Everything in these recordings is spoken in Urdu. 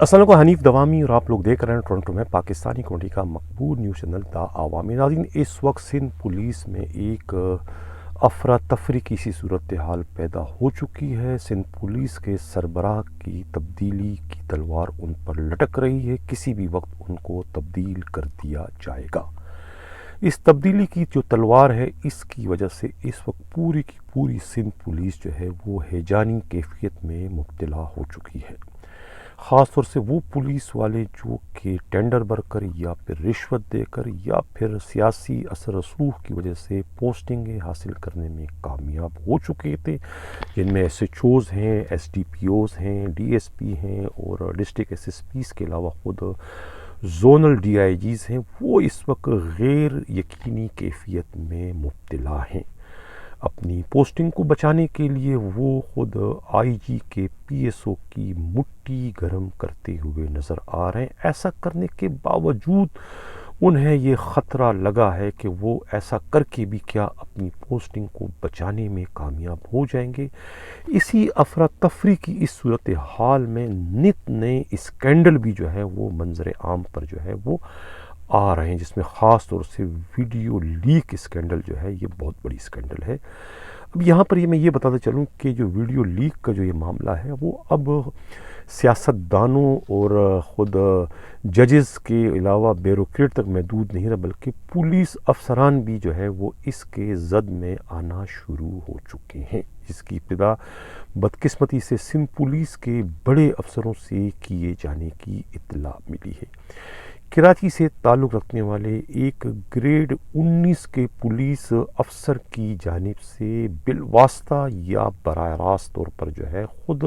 السلام علیکم، حنیف دوامی اور آپ لوگ دیکھ رہے ہیں ٹورنٹو میں پاکستانی کمیونٹی کا مقبول نیوز چینل دا عوامی۔ ناظرین، اس وقت سندھ پولیس میں ایک افراتفری کی سی صورتحال پیدا ہو چکی ہے۔ سندھ پولیس کے سربراہ کی تبدیلی کی تلوار ان پر لٹک رہی ہے، کسی بھی وقت ان کو تبدیل کر دیا جائے گا۔ اس تبدیلی کی جو تلوار ہے، اس کی وجہ سے اس وقت پوری کی پوری سندھ پولیس جو ہے وہ ہیجانی کیفیت میں مبتلا ہو چکی ہے۔ خاص طور سے وہ پولیس والے جو کہ ٹینڈر بھر کر یا پھر رشوت دے کر یا پھر سیاسی اثر رسوخ کی وجہ سے پوسٹنگیں حاصل کرنے میں کامیاب ہو چکے تھے، جن میں ایس ایچ اوز ہیں، ایس ڈی پی اوز ہیں، ڈی ایس پی ہیں اور ڈسٹرکٹ ایس ایس پیز کے علاوہ خود زونل ڈی آئی جیز ہیں، وہ اس وقت غیر یقینی کیفیت میں مبتلا ہیں۔ اپنی پوسٹنگ کو بچانے کے لیے وہ خود آئی جی کے پی ایس او کی مٹھی گرم کرتے ہوئے نظر آ رہے ہیں۔ ایسا کرنے کے باوجود انہیں یہ خطرہ لگا ہے کہ وہ ایسا کر کے بھی کیا اپنی پوسٹنگ کو بچانے میں کامیاب ہو جائیں گے۔ اسی افراتفری کی اس صورتحال میں نت نئے اسکینڈل بھی جو ہے وہ منظر عام پر جو ہے وہ آ رہے ہیں، جس میں خاص طور سے ویڈیو لیک اسکینڈل جو ہے یہ بہت بڑی اسکینڈل ہے۔ اب یہاں پر میں یہ بتاتا چلوں کہ جو ویڈیو لیک کا جو یہ معاملہ ہے وہ اب سیاستدانوں اور خود ججز کے علاوہ بیوروکریٹ تک محدود نہیں رہا، بلکہ پولیس افسران بھی جو ہے وہ اس کے زد میں آنا شروع ہو چکے ہیں، جس کی ابتدا بدقسمتی سے سندھ پولیس کے بڑے افسروں سے کیے جانے کی اطلاع ملی ہے۔ کراچی سے تعلق رکھنے والے ایک گریڈ 19 کے پولیس افسر کی جانب سے بالواسطہ یا براہ راست طور پر جو ہے خود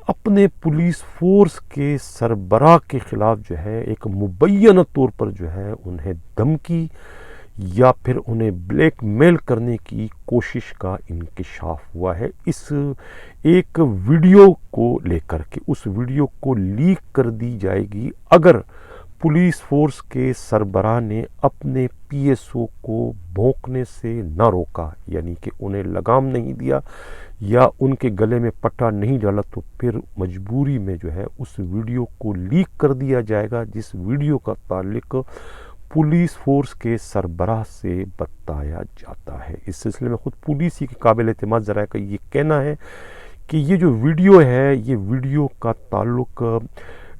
اپنے پولیس فورس کے سربراہ کے خلاف جو ہے ایک مبینہ طور پر جو ہے انہیں دھمکی یا پھر انہیں بلیک میل کرنے کی کوشش کا انکشاف ہوا ہے، اس ایک ویڈیو کو لے کر کے۔ اس ویڈیو کو لیک کر دی جائے گی اگر پولیس فورس کے سربراہ نے اپنے پی ایس او کو بھونکنے سے نہ روکا، یعنی کہ انہیں لگام نہیں دیا یا ان کے گلے میں پٹا نہیں ڈالا، تو پھر مجبوری میں جو ہے اس ویڈیو کو لیک کر دیا جائے گا، جس ویڈیو کا تعلق پولیس فورس کے سربراہ سے بتایا جاتا ہے۔ اس سلسلے میں خود پولیس ہی کے قابل اعتماد ذرائع کا یہ کہنا ہے کہ یہ جو ویڈیو ہے، یہ ویڈیو کا تعلق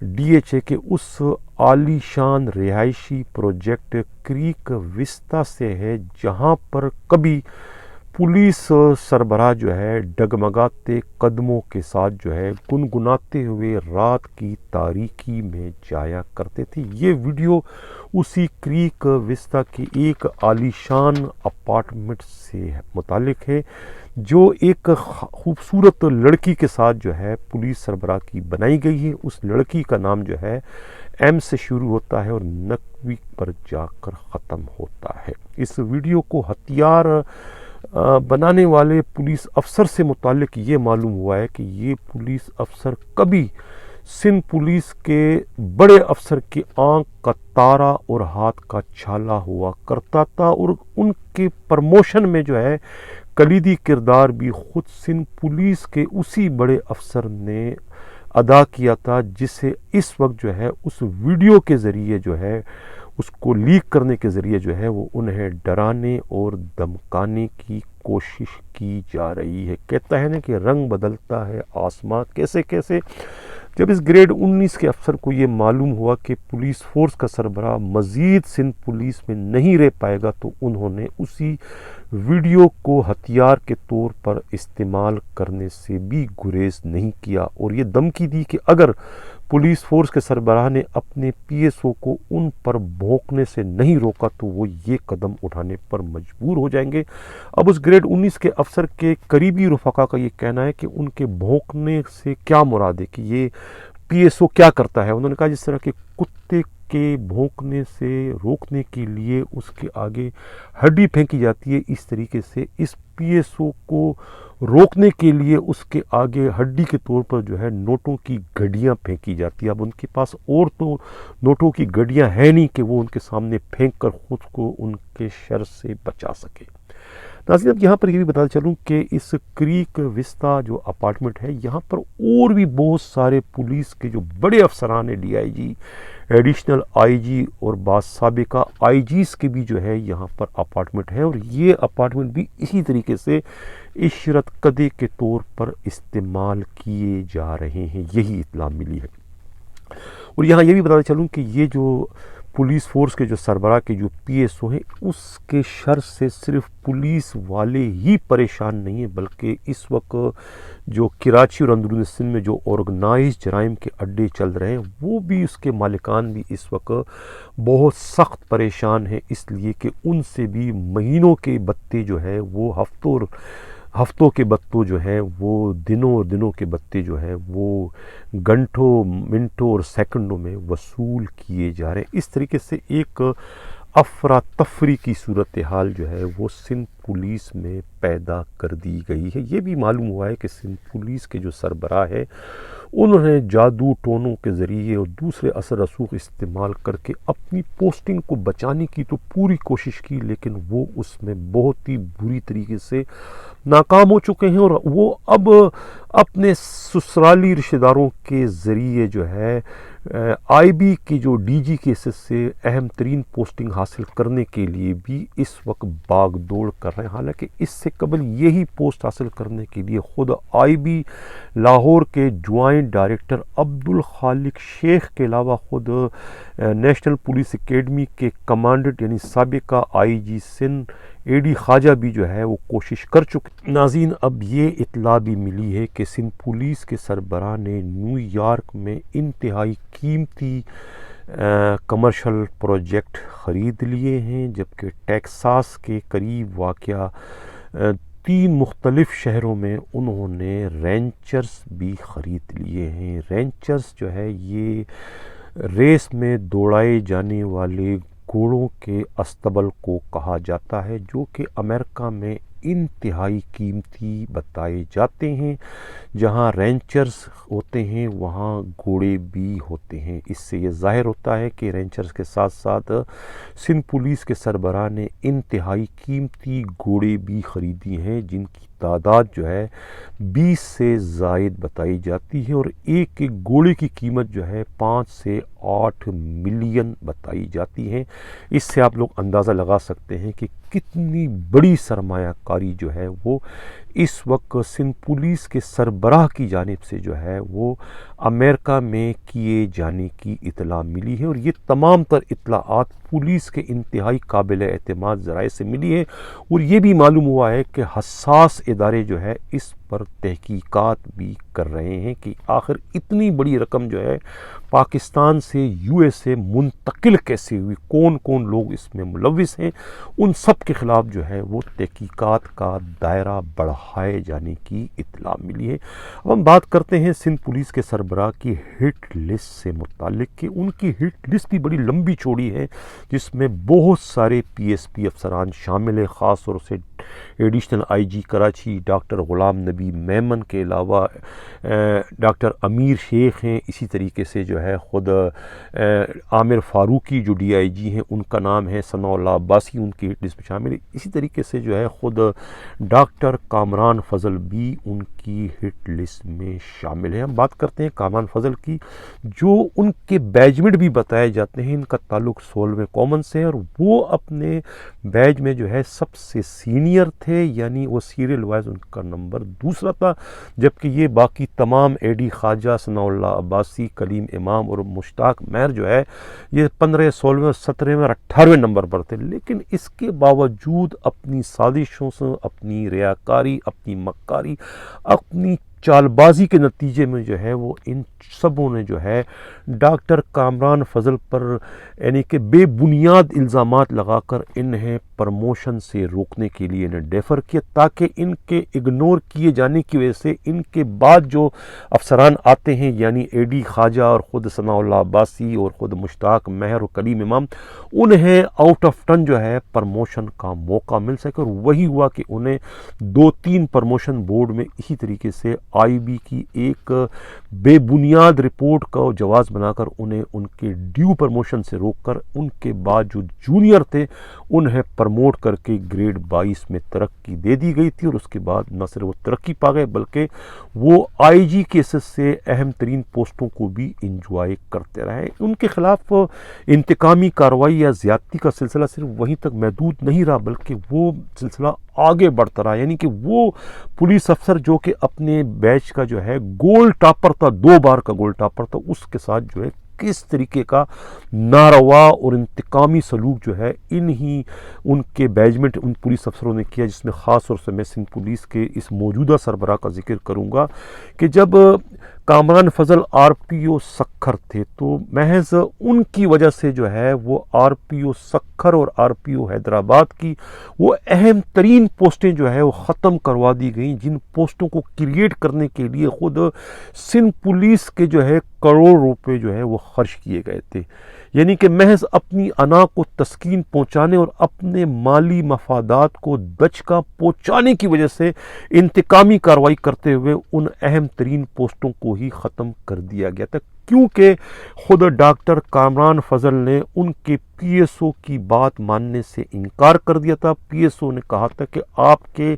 ڈی ایچ اے کے اس عالی شان رہائشی پروجیکٹ کریک وسطا سے ہے، جہاں پر کبھی پولیس سربراہ جو ہے ڈگمگاتے قدموں کے ساتھ جو ہے گنگناتے ہوئے رات کی تاریکی میں جایا کرتے تھے۔ یہ ویڈیو اسی کریک وسطا کی ایک عالی شان اپارٹمنٹ سے متعلق ہے، جو ایک خوبصورت لڑکی کے ساتھ جو ہے پولیس سربراہ کی بنائی گئی ہے۔ اس لڑکی کا نام جو ہے ایم سے شروع ہوتا ہے اور نقوی پر جا کر ختم ہوتا ہے۔ اس ویڈیو کو ہتھیار بنانے والے پولیس افسر سے متعلق یہ معلوم ہوا ہے کہ یہ پولیس افسر کبھی سندھ پولیس کے بڑے افسر کی آنکھ کا تارا اور ہاتھ کا چھالا ہوا کرتا تھا، اور ان کے پرموشن میں جو ہے کلیدی کردار بھی خود سندھ پولیس کے اسی بڑے افسر نے ادا کیا تھا، جسے اس وقت جو ہے اس ویڈیو کے ذریعے جو ہے اس کو لیک کرنے کے ذریعے جو ہے وہ انہیں ڈرانے اور دھمکانے کی کوشش کی جا رہی ہے۔ کہتا ہے نا کہ رنگ بدلتا ہے آسمان کیسے کیسے۔ جب اس گریڈ 19 کے افسر کو یہ معلوم ہوا کہ پولیس فورس کا سربراہ مزید سندھ پولیس میں نہیں رہ پائے گا، تو انہوں نے اسی ویڈیو کو ہتھیار کے طور پر استعمال کرنے سے بھی گریز نہیں کیا، اور یہ دھمکی دی کہ اگر پولیس فورس کے سربراہ نے اپنے پی ایس او کو ان پر بھونکنے سے نہیں روکا تو وہ یہ قدم اٹھانے پر مجبور ہو جائیں گے۔ اب اس گریڈ 19 کے افسر کے قریبی رفقا کا یہ کہنا ہے کہ ان کے بھونکنے سے کیا مراد ہے، کہ یہ پی ایس او کیا کرتا ہے۔ انہوں نے کہا جس طرح کہ کتے کے بھونکنے سے روکنے کے لیے اس کے آگے ہڈی پھینکی جاتی ہے، اس طریقے سے اس پی ایس او کو روکنے کے لیے اس کے آگے ہڈی کے طور پر جو ہے نوٹوں کی گڈیاں پھینکی جاتی ہے۔ اب ان کے پاس اور تو نوٹوں کی گڈیاں ہیں نہیں کہ وہ ان کے سامنے پھینک کر خود کو ان کے شر سے بچا سکے۔ ناظرین اب یہاں پر یہ بھی بتا چلوں کہ اس کریک وستا جو اپارٹمنٹ ہے یہاں پر اور بھی بہت سارے پولیس کے جو بڑے افسران ہیں D I G additional I جی اور بعض سابقہ آئی جیز کے بھی جو ہے یہاں پر اپارٹمنٹ ہے، اور یہ اپارٹمنٹ بھی اسی طریقے سے عشرت قدے کے طور پر استعمال کیے جا رہے ہیں، یہی اطلاع ملی ہے۔ اور یہاں یہ بھی بتاتے چلوں کہ یہ جو پولیس فورس کے جو سربراہ کے جو پی ایس او ہیں اس کے شر سے صرف پولیس والے ہی پریشان نہیں ہیں، بلکہ اس وقت جو کراچی اور اندرون سندھ میں جو آرگنائز جرائم کے اڈے چل رہے ہیں وہ بھی اس کے مالکان بھی اس وقت بہت سخت پریشان ہیں، اس لیے کہ ان سے بھی مہینوں کے بتے جو ہے وہ ہفتوں کے بتوں جو ہیں وہ دنوں اور دنوں کے بتے جو ہیں وہ گھنٹوں منٹوں اور سیکنڈوں میں وصول کیے جا رہے ہیں۔ اس طریقے سے ایک افراتفری کی صورتحال جو ہے وہ سندھ پولیس میں پیدا کر دی گئی ہے۔ یہ بھی معلوم ہوا ہے کہ سندھ پولیس کے جو سربراہ ہے انہوں نے جادو ٹونوں کے ذریعے اور دوسرے اثر رسوخ استعمال کر کے اپنی پوسٹنگ کو بچانے کی تو پوری کوشش کی، لیکن وہ اس میں بہت ہی بری طریقے سے ناکام ہو چکے ہیں، اور وہ اب اپنے سسرالی رشتہ داروں کے ذریعے جو ہے آئی بی کی جو ڈی جی کے حصے سے اہم ترین پوسٹنگ حاصل کرنے کے لیے بھی اس وقت باغ دوڑ کر رہے ہیں، حالانکہ اس سے قبل یہی پوسٹ حاصل کرنے کے لیے خود آئی بی لاہور کے جوائنٹ ڈائریکٹر عبدالخالق شیخ کے علاوہ خود نیشنل پولیس اکیڈمی کے کمانڈنٹ یعنی سابقہ آئی جی سندھ اے ڈی خواجہ بھی جو ہے وہ کوشش کر چکے۔ ناظرین اب یہ اطلاع بھی ملی ہے کہ سندھ پولیس کے سربراہ نے نیو یارک میں انتہائی قیمتی کمرشل پروجیکٹ خرید لیے ہیں، جبکہ ٹیکساس کے قریب واقع 3 مختلف شہروں میں انہوں نے رینچرز بھی خرید لیے ہیں۔ رینچرز جو ہے یہ ریس میں دوڑائے جانے والے گھوڑوں کے استبل کو کہا جاتا ہے، جو کہ امریکہ میں انتہائی قیمتی بتائے جاتے ہیں۔ جہاں رینچرز ہوتے ہیں وہاں گھوڑے بھی ہوتے ہیں۔ اس سے یہ ظاہر ہوتا ہے کہ رینچرز کے ساتھ ساتھ سندھ پولیس کے سربراہ نے انتہائی قیمتی گھوڑے بھی خریدی ہیں، جن کی تعداد جو ہے 20 سے زائد بتائی جاتی ہے، اور ایک گھوڑے کی قیمت جو ہے 5 سے 8 ملین بتائی جاتی ہے۔ اس سے آپ لوگ اندازہ لگا سکتے ہیں کہ کتنی بڑی سرمایہ کاری جو ہے وہ اس وقت سندھ پولیس کے سربراہ کی جانب سے جو ہے وہ امریکہ میں کیے جانے کی اطلاع ملی ہے، اور یہ تمام تر اطلاعات پولیس کے انتہائی قابل اعتماد ذرائع سے ملی ہے، اور یہ بھی معلوم ہوا ہے کہ حساس ادارے جو ہے اس پر تحقیقات بھی کر رہے ہیں کہ آخر اتنی بڑی رقم جو ہے پاکستان سے یو ایس اے منتقل کیسے ہوئی، کون کون لوگ اس میں ملوث ہیں، ان سب کے خلاف جو ہے وہ تحقیقات کا دائرہ بڑھائے جانے کی اطلاع ملی ہے۔ اب ہم بات کرتے ہیں سندھ پولیس کے سربراہ کی ہٹ لسٹ سے متعلق کہ ان کی ہٹ لسٹ بھی بڑی لمبی چوڑی ہے، جس میں بہت سارے پی ایس پی افسران شامل ہیں، خاص طور سے additional I G Karachi doctor Ghulam Nabi Memon کے علاوہ ڈاکٹر امیر شیخ ہیں، اسی طریقے سے جو ہے خود عامر فاروقی جو ڈی آئی جی ہیں ان کا نام ہے، ثناء اللہ عباسی ان کی ہٹ لسٹ میں شامل ہے، اسی طریقے سے جو ہے خود ڈاکٹر کامران فضل بھی ان کی ہٹ لسٹ میں شامل ہے۔ ہم بات کرتے ہیں کامران فضل کی، جو ان کے بیجمنٹ بھی بتائے جاتے ہیں، ان کا تعلق 16ویں کامن سے ہے، اور وہ اپنے بیج میں جو ہے سب سے سینئر تھے، یعنی وہ سیریل وائز ان کا نمبر 2 تھا، جبکہ یہ باقی تمام اے ڈی خواجہ، ثناء اللہ عباسی، کلیم امام اور مشتاق مہر جو ہے یہ 15، 16 اور 17 اور 18 نمبر پر تھے، لیکن اس کے باوجود اپنی سازشوں سے، اپنی ریاکاری، اپنی مکاری، اپنی چال بازی کے نتیجے میں جو ہے وہ ان سبوں نے جو ہے ڈاکٹر کامران فضل پر یعنی کہ بے بنیاد الزامات لگا کر انہیں پرموشن سے روکنے کے لیے انہیں ڈیفر کیا، تاکہ ان کے اگنور کیے جانے کی وجہ سے ان کے بعد جو افسران آتے ہیں یعنی اے ڈی خواجہ اور خود ثناء اللہ عباسی اور خود مشتاق مہر اور کلیم امام، انہیں آؤٹ آف ٹرن جو ہے پرموشن کا موقع مل سکے، اور وہی ہوا کہ انہیں 2-3 پرموشن بورڈ میں اسی طریقے سے آئی بی کی ایک بے بنیاد بنیاد رپورٹ کا جواز بنا کر انہیں ان کے ڈیو پرموشن سے روک کر ان کے بعد جو جونیئر تھے انہیں پرموٹ کر کے گریڈ 22 میں ترقی دے دی گئی تھی، اور اس کے بعد نہ صرف وہ ترقی پا گئے بلکہ وہ آئی جی کے حیثیت سے اہم ترین پوسٹوں کو بھی انجوائے کرتے رہے۔ ان کے خلاف انتقامی کارروائی یا زیادتی کا سلسلہ صرف وہیں تک محدود نہیں رہا بلکہ وہ سلسلہ آگے بڑھتا رہا، یعنی کہ وہ پولیس افسر جو کہ اپنے بیچ کا جو ہے گولڈ ٹاپر تھا، 2 بار کا گولڈ ٹاپر تھا، اس کے ساتھ جو ہے کس طریقے کا ناروا اور انتقامی سلوک جو ہے ان کے بیجمنٹ ان پولیس افسروں نے کیا، جس میں خاص طور سے میں سندھ پولیس کے اس موجودہ سربراہ کا ذکر کروں گا کہ جب کامران فضل آر پی او سکھر تھے تو محض ان کی وجہ سے جو ہے وہ آر پی او سکھر اور آر پی او حیدرآباد کی وہ اہم ترین پوسٹیں جو ہے وہ ختم کروا دی گئیں، جن پوسٹوں کو کریٹ کرنے کے لیے خود سندھ پولیس کے جو ہے کروڑ روپے جو ہے وہ خرچ کیے گئے تھے، یعنی کہ محض اپنی انا کو تسکین پہنچانے اور اپنے مالی مفادات کو دچکا پہنچانے کی وجہ سے انتقامی کارروائی کرتے ہوئے ان اہم ترین پوسٹوں کو ہی ختم کر دیا گیا تھا، کیونکہ خود ڈاکٹر کامران فضل نے ان کے پی ایس او کی بات ماننے سے انکار کر دیا تھا۔ پی ایس او نے کہا تھا کہ آپ کے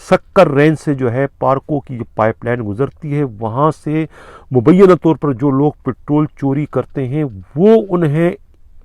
سکر رینج سے جو ہے پارکوں کی جو پائپ لائن گزرتی ہے وہاں سے مبینہ طور پر جو لوگ پٹرول چوری کرتے ہیں وہ انہیں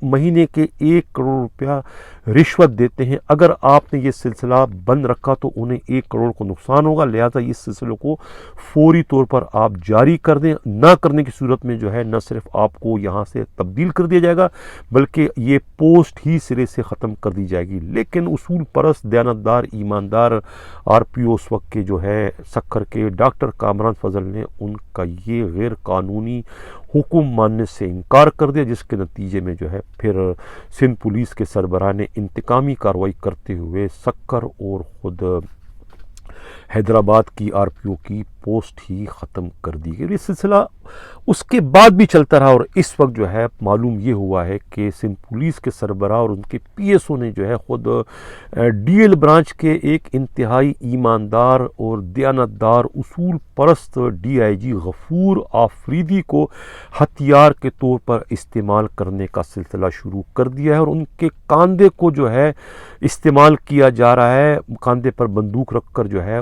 مہینے کے 1 کروڑ روپیہ رشوت دیتے ہیں، اگر آپ نے یہ سلسلہ بند رکھا تو انہیں 1 کروڑ کو نقصان ہوگا، لہذا اس سلسلے کو فوری طور پر آپ جاری کر دیں، نہ کرنے کی صورت میں جو ہے نہ صرف آپ کو یہاں سے تبدیل کر دیا جائے گا بلکہ یہ پوسٹ ہی سرے سے ختم کر دی جائے گی۔ لیکن اصول پرست، دیانتدار، ایماندار آر پی او اس وقت کے جو ہے سکھر کے ڈاکٹر کامران فضل نے ان کا یہ غیر قانونی حکم ماننے سے انکار کر دیا، جس کے نتیجے میں جو ہے پھر سندھ پولیس کے سربراہ نے انتقامی کارروائی کرتے ہوئے سکھر اور خود حیدرآباد کی آر پی او کی پوسٹ ہی ختم کر دی گئی۔ یہ سلسلہ اس کے بعد بھی چلتا رہا اور اس وقت جو ہے معلوم یہ ہوا ہے کہ سندھ پولیس کے سربراہ اور ان کے پی ایس او نے جو ہے خود ڈی ایل برانچ کے ایک انتہائی ایماندار اور دیانتدار اصول پرست ڈی آئی جی غفور آفریدی کو ہتھیار کے طور پر استعمال کرنے کا سلسلہ شروع کر دیا ہے، اور ان کے کاندھے کو جو ہے استعمال کیا جا رہا ہے، کاندھے پر بندوق رکھ کر جو ہے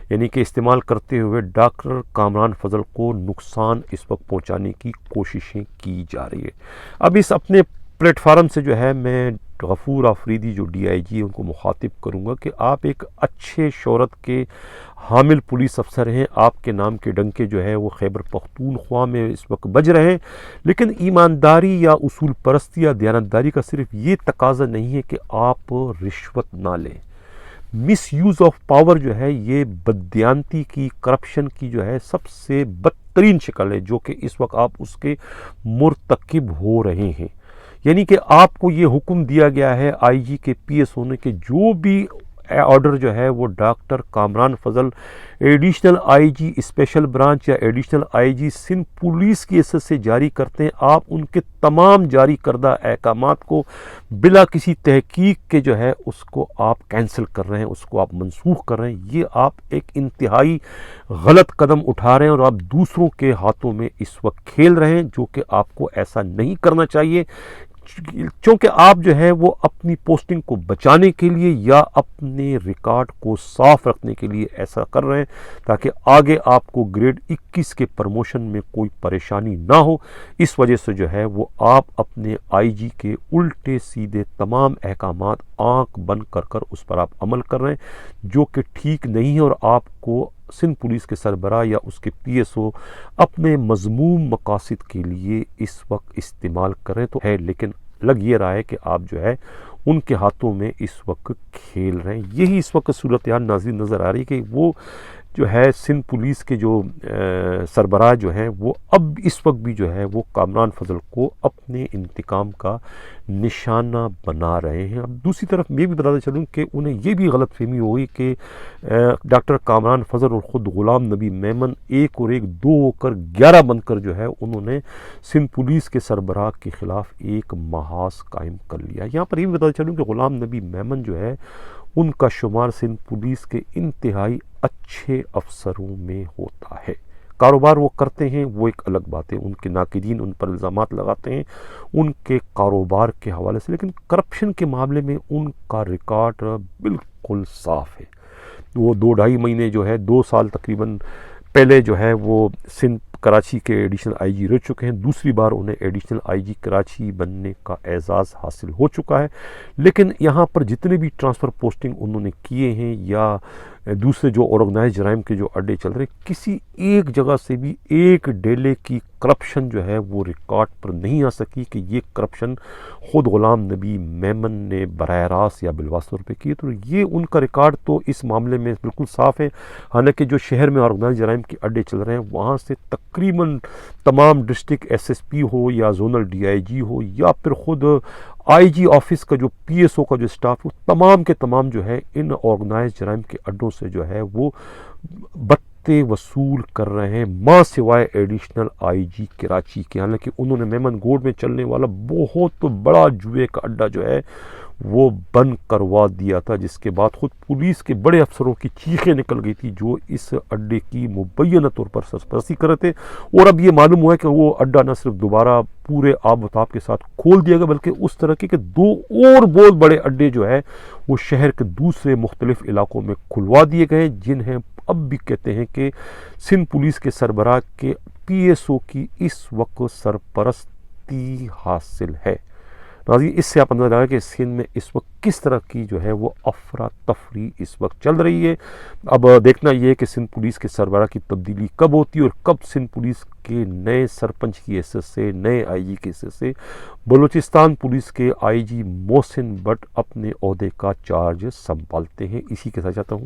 یعنی کہ استعمال کرتے ہوئے ڈاکٹر کامران فضل کو نقصان اس وقت پہنچانے کی کوششیں کی جا رہی ہے۔ اب اس اپنے پلیٹ فارم سے جو ہے میں غفور آفریدی جو ڈی آئی جی ان کو مخاطب کروں گا کہ آپ ایک اچھے شہرت کے حامل پولیس افسر ہیں، آپ کے نام کے ڈنکے جو ہے وہ خیبر پختونخوا میں اس وقت بج رہے ہیں، لیکن ایمانداری یا اصول پرستی یا دیانتداری کا صرف یہ تقاضا نہیں ہے کہ آپ رشوت نہ لیں۔ مس یوز آف پاور جو ہے یہ بددیانتی کی، کرپشن کی جو ہے سب سے بدترین شکل ہے جو کہ اس وقت آپ اس کے مرتکب ہو رہے ہیں، یعنی کہ آپ کو یہ حکم دیا گیا ہے آئی جی کے پی ایس ہونے کے جو بھی آرڈر جو ہے وہ doctor Kamran Fazal additional I G special branch یا additional I G Sindh police کی حیثیت سے جاری کرتے ہیں، آپ ان کے تمام جاری کردہ احکامات کو بلا کسی تحقیق کے جو ہے اس کو آپ کینسل کر رہے ہیں، اس کو آپ منسوخ کر رہے ہیں۔ یہ آپ ایک انتہائی غلط قدم اٹھا رہے ہیں اور آپ دوسروں کے ہاتھوں میں اس وقت کھیل رہے ہیں، جو کہ آپ کو ایسا نہیں کرنا چاہیے، چونکہ آپ جو ہے وہ اپنی پوسٹنگ کو بچانے کے لیے یا اپنے ریکارڈ کو صاف رکھنے کے لیے ایسا کر رہے ہیں تاکہ آگے آپ کو گریڈ 21 کے پرموشن میں کوئی پریشانی نہ ہو۔ اس وجہ سے جو ہے وہ آپ اپنے آئی جی کے الٹے سیدھے تمام احکامات آنکھ بند کر کر اس پر آپ عمل کر رہے ہیں، جو کہ ٹھیک نہیں ہے، اور آپ کو سندھ پولیس کے سربراہ یا اس کے پی ایس او اپنے مذموم مقاصد کے لیے اس وقت استعمال کریں تو ہے، لیکن لگ یہ رہا ہے کہ آپ جو ہے ان کے ہاتھوں میں اس وقت کھیل رہے ہیں۔ یہی اس وقت صورتحال ناظرین نظر آ رہی ہے کہ وہ جو ہے سندھ پولیس کے جو سربراہ جو ہیں وہ اب اس وقت بھی جو ہے وہ کامران فضل کو اپنے انتقام کا نشانہ بنا رہے ہیں۔ اب دوسری طرف یہ بھی بتاتا چلوں کہ انہیں یہ بھی غلط فہمی ہوئی کہ ڈاکٹر کامران فضل اور خود غلام نبی میمن ایک اور ایک دو ہو کر 11 بن کر جو ہے انہوں نے سندھ پولیس کے سربراہ کے خلاف ایک محاذ قائم کر لیا۔ یہاں پر یہ بھی بتاتا چلوں کہ غلام نبی میمن جو ہے ان کا شمار سندھ پولیس کے انتہائی اچھے افسروں میں ہوتا ہے۔ کاروبار وہ کرتے ہیں وہ ایک الگ بات ہے، ان کے ناقدین ان پر الزامات لگاتے ہیں ان کے کاروبار کے حوالے سے، لیکن کرپشن کے معاملے میں ان کا ریکارڈ بالکل صاف ہے۔ وہ 2-2.5 مہینے جو ہے 2 سال تقریباً پہلے جو ہے وہ سندھ کراچی کے ایڈیشنل آئی جی رہ چکے ہیں، دوسری بار انہیں ایڈیشنل آئی جی کراچی بننے کا اعزاز حاصل ہو چکا ہے، لیکن یہاں پر جتنے بھی ٹرانسفر پوسٹنگ انہوں نے کیے ہیں یا دوسرے جو آرگنائز جرائم کے جو اڈے چل رہے ہیں، کسی ایک جگہ سے بھی ایک ڈیلے کی کرپشن جو ہے وہ ریکارڈ پر نہیں آ سکی کہ یہ کرپشن خود غلام نبی میمن نے براہ راست یا بالواسطہ طور پہ کی۔ تو یہ ان کا ریکارڈ تو اس معاملے میں بالکل صاف ہے، حالانکہ جو شہر میں آرگنائز جرائم کے اڈے چل رہے ہیں وہاں سے تقریباً تمام ڈسٹرکٹ ایس ایس پی ہو یا زونل ڈی آئی جی ہو یا پھر خود آئی جی آفس کا جو پی ایس او کا جو اسٹاف ہو، تمام کے تمام جو ہے ان آرگنائز جرائم کے اڈوں سے جو ہے وہ بتے وصول کر رہے ہیں، ماں سوائے ایڈیشنل آئی جی کراچی کے، حالانکہ انہوں نے میمن گوڈ میں چلنے والا بہت بڑا جوئے کا اڈا جو ہے وہ بند کروا دیا تھا، جس کے بعد خود پولیس کے بڑے افسروں کی چیخیں نکل گئی تھی جو اس اڈے کی مبینہ طور پر سرپرستی کر رہے تھے۔ اور اب یہ معلوم ہوا ہے کہ وہ اڈا نہ صرف دوبارہ پورے آب و تاب کے ساتھ کھول دیا گیا بلکہ اس طرح کے 2 اور بہت بڑے اڈے جو ہے وہ شہر کے دوسرے مختلف علاقوں میں کھلوا دیے گئے، جنہیں اب بھی کہتے ہیں کہ سندھ پولیس کے سربراہ کے پی ایس او کی اس وقت سرپرستی حاصل ہے۔ ناظرین، اس سے آپ اندازہ لگائیں کہ سندھ میں اس وقت کس طرح کی جو ہے وہ افراتفری اس وقت چل رہی ہے۔ اب دیکھنا یہ ہے کہ سندھ پولیس کے سربراہ کی تبدیلی کب ہوتی ہے اور کب سندھ پولیس کے نئے سرپنچ کی حیثیت سے، نئے آئی جی کی حیثیت سے بلوچستان پولیس کے آئی جی محسن بٹ اپنے عہدے کا چارج سنبھالتے ہیں۔ اسی کے ساتھ چاہتا ہوں